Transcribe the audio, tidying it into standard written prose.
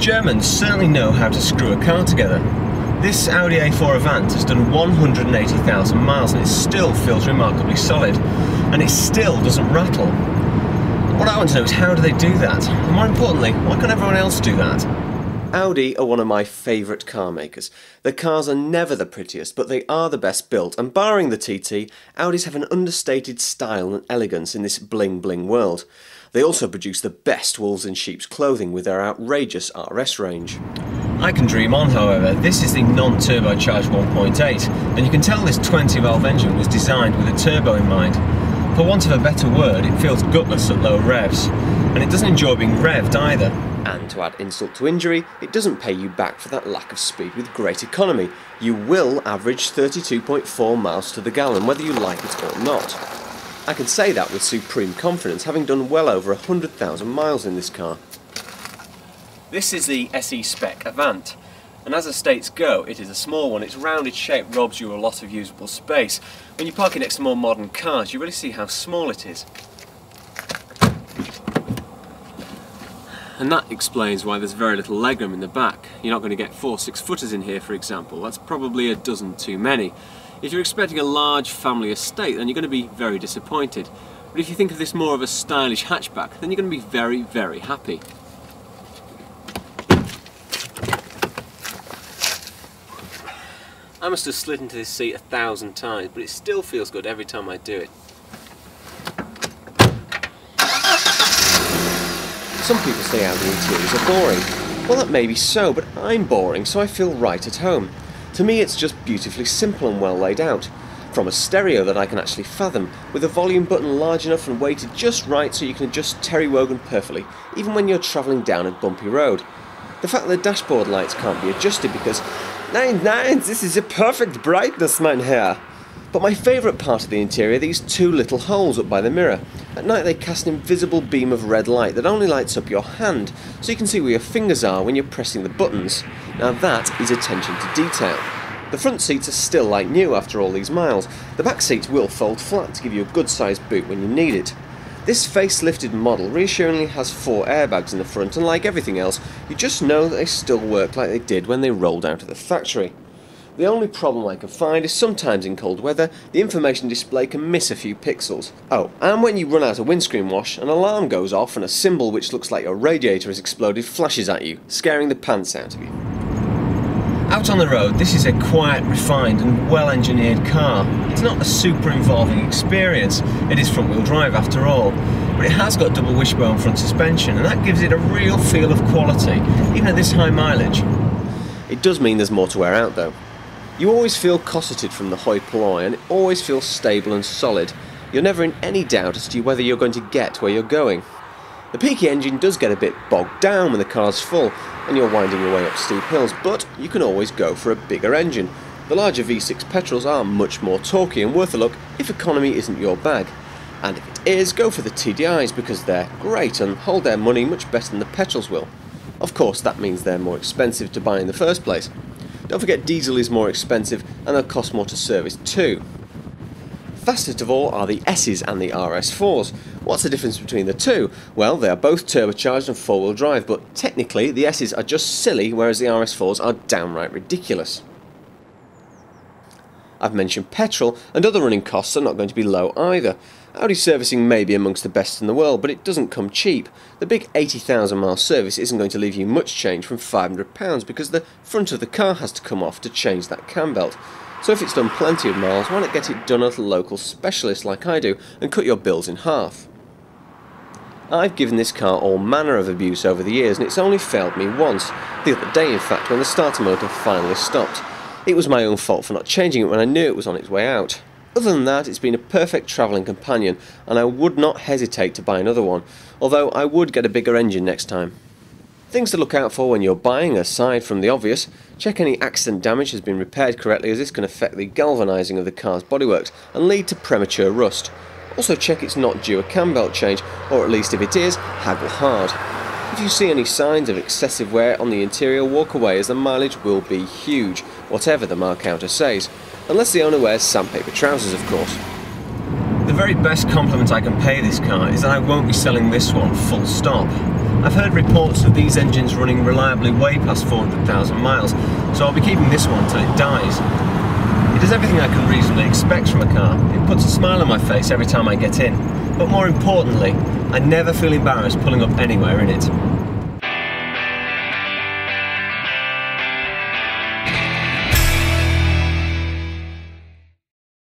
Germans certainly know how to screw a car together. This Audi A4 Avant has done 180,000 miles and it still feels remarkably solid, and it still doesn't rattle. What I want to know is, how do they do that? And more importantly, why can't everyone else do that? Audi are one of my favourite car makers. Their cars are never the prettiest, but they are the best built, and barring the TT, Audis have an understated style and elegance in this bling bling world. They also produce the best wolves in sheep's clothing with their outrageous RS range. I can dream on, however. This is the non-turbocharged 1.8, and you can tell this 20-valve engine was designed with a turbo in mind. For want of a better word, it feels gutless at low revs, and it doesn't enjoy being revved either. And to add insult to injury, it doesn't pay you back for that lack of speed with great economy. You will average 32.4 miles to the gallon, whether you like it or not. I can say that with supreme confidence, having done well over 100,000 miles in this car. This is the SE spec Avant, and as the states go, it is a small one. Its rounded shape robs you a lot of usable space. When you park it next to more modern cars, you really see how small it is. And that explains why there's very little legroom in the back. You're not going to get 4 6-footers in here, for example. That's probably a dozen too many. If you're expecting a large family estate, then you're going to be very disappointed. But if you think of this more of a stylish hatchback, then you're going to be very, very happy. I must have slid into this seat 1,000 times, but it still feels good every time I do it. Some people say Audi interiors are boring. Well, that may be so, but I'm boring, so I feel right at home. To me, it's just beautifully simple and well laid out. From a stereo that I can actually fathom, with a volume button large enough and weighted just right so you can adjust Terry Wogan perfectly, even when you're travelling down a bumpy road. The fact that the dashboard lights can't be adjusted because, nein, this is a perfect brightness, mein Herr. But my favourite part of the interior are these two little holes up by the mirror. At night they cast an invisible beam of red light that only lights up your hand, so you can see where your fingers are when you're pressing the buttons. Now that is attention to detail. The front seats are still like new after all these miles. The back seats will fold flat to give you a good sized boot when you need it. This facelifted model reassuringly has 4 airbags in the front, and like everything else, you just know that they still work like they did when they rolled out of the factory. The only problem I can find is sometimes in cold weather, the information display can miss a few pixels. Oh, and when you run out of windscreen wash, an alarm goes off and a symbol which looks like your radiator has exploded flashes at you, scaring the pants out of you. Out on the road, this is a quiet, refined and well-engineered car. It's not a super involving experience. It is front-wheel drive after all, but it has got double wishbone front suspension, and that gives it a real feel of quality, even at this high mileage. It does mean there's more to wear out though. You always feel cosseted from the hoi polloi, and it always feels stable and solid. You're never in any doubt as to whether you're going to get where you're going. The peaky engine does get a bit bogged down when the car's full and you're winding your way up steep hills, but you can always go for a bigger engine. The larger V6 petrols are much more torquey and worth a look if economy isn't your bag. And if it is, go for the TDIs because they're great and hold their money much better than the petrols will. Of course, that means they're more expensive to buy in the first place. Don't forget diesel is more expensive and they'll cost more to service too. Fastest of all are the S's and the RS4s. What's the difference between the two? Well, they are both turbocharged and 4-wheel drive, but technically the S's are just silly, whereas the RS4s are downright ridiculous. I've mentioned petrol, and other running costs are not going to be low either. Audi servicing may be amongst the best in the world, but it doesn't come cheap. The big 80,000 mile service isn't going to leave you much change from £500 because the front of the car has to come off to change that cam belt. So if it's done plenty of miles, why not get it done at a local specialist like I do and cut your bills in half? I've given this car all manner of abuse over the years and it's only failed me once. The other day in fact, when the starter motor finally stopped. It was my own fault for not changing it when I knew it was on its way out. Other than that, it's been a perfect travelling companion and I would not hesitate to buy another one, although I would get a bigger engine next time. Things to look out for when you're buying, aside from the obvious: check any accident damage has been repaired correctly, as this can affect the galvanising of the car's bodyworks and lead to premature rust. Also check it's not due a cam belt change, or at least if it is, haggle hard. If you see any signs of excessive wear on the interior, walk away as the mileage will be huge, whatever the mile counter says. Unless the owner wears sandpaper trousers, of course. The very best compliment I can pay this car is that I won't be selling this one full stop. I've heard reports of these engines running reliably way past 400,000 miles, so I'll be keeping this one till it dies. It does everything I can reasonably expect from a car. It puts a smile on my face every time I get in, but more importantly, I never feel embarrassed pulling up anywhere in it.